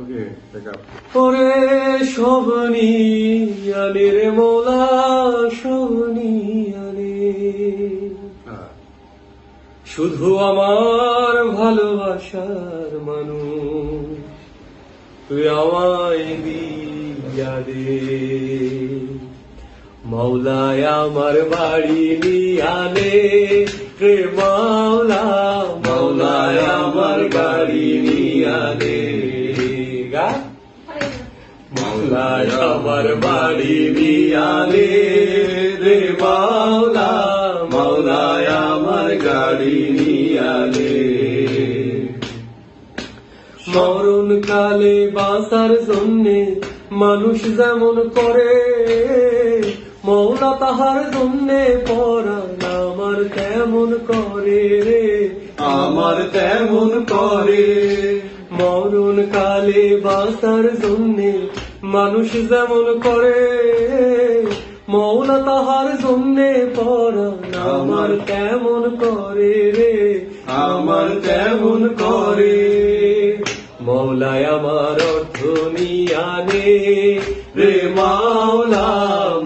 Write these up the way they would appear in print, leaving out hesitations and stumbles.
ওকে দেখা ওরে শবনিয়ানে রে মৌলা শবনিয়ানে, শুধু আমার ভালোবাসার মানুষ তুই আমায় দিয়া দে। মৌলায় আমার বাড়ি নিয়ানে রে মাওলা, মৌলায় আমার গাড়ি নিয়ানে। গা মৌলায় আমার বাড়ি নিয়ানে রে মাওলা, মৌলায় আমার গাড়ি নিয়ানে। মরণ কালে বাঁচার জন্যে মানুষ যেমন করে, মৌলা তাহার জন্যে পরাণ আমার তেমন করে রে, আমার তেমন করে। মরণ কালে বাঁচার জন্যে মানুষ যেমন করে, মৌলা তাহার জন্যে পরাণ আমার তেমন করে রে, আমার তেমন করে। মৌলায় আমার অর্থ নিয়ানে রে মাওলা,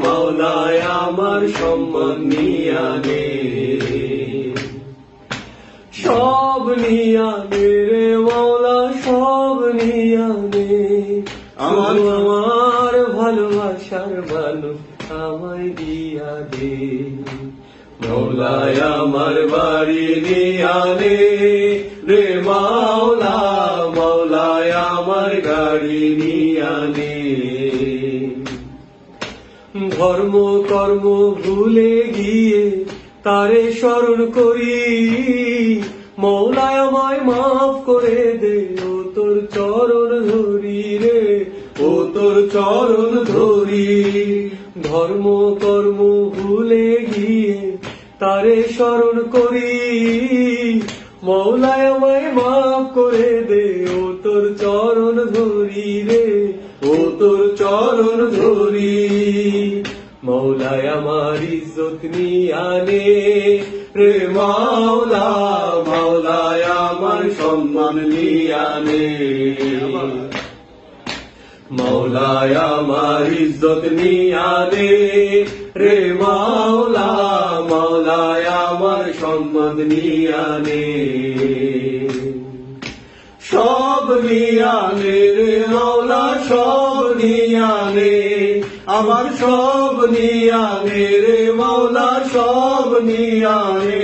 মৌলায় আমার সম্মান নিয়ানে। সব নিয়ানে রে মৌলা সব নিয়ানে, আমার আমার ভালোবাসার মানুষ আমায় দিয়া দে। মৌলায় আমার বাড়ি নিয়ানে রে মাওলা, মৌলায় আমার গাড়ি নিয়ানে। ধর্ম কর্ম ভুলে গিয়ে তারে স্মরণ করি, মৌলায় আমায় মাফ করে দে, ও তোর চরণ ধরি রে, ও তোর চরণ ধরি। ধর্ম কর্ম ভুলে গিয়ে তারে স্মরণ করি, মৌলায় আমায় মাফ করে দে, ও তোর চরণ ধরি রে, ও তোর চরণ ধরি। মৌলায় আমার ইজ্জত নিয়ানে রে মাওলা, মৌলায় আমার সম্মান নিয়ানে। মৌলায় আমার ইজ্জত নিয়ানে রে মাওলা, মৌলায় আমার সম্মান নিয়ানে। সব নিয়ানে রে মাওলা সব নিয়ানে, আমার সব নিয়ানে রে মাওলা সব নিয়ানে।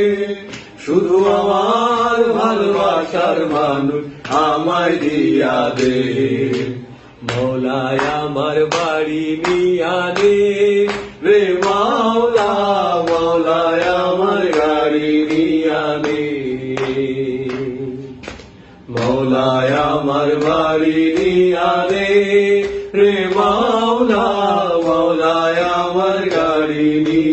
শুধু আমার ভালোবাসার মানুষ আমায় দিয়া দে। মৌলায় আমার বাড়ি নিয়ানে রে মাওলা, মৌলায় আমার গাড়ি নিয়ানে। মৌলায় আমার বাড়ি নিয়ানে রে মাওলা, মৌলায় আমার গাড়ি নিয়ানে।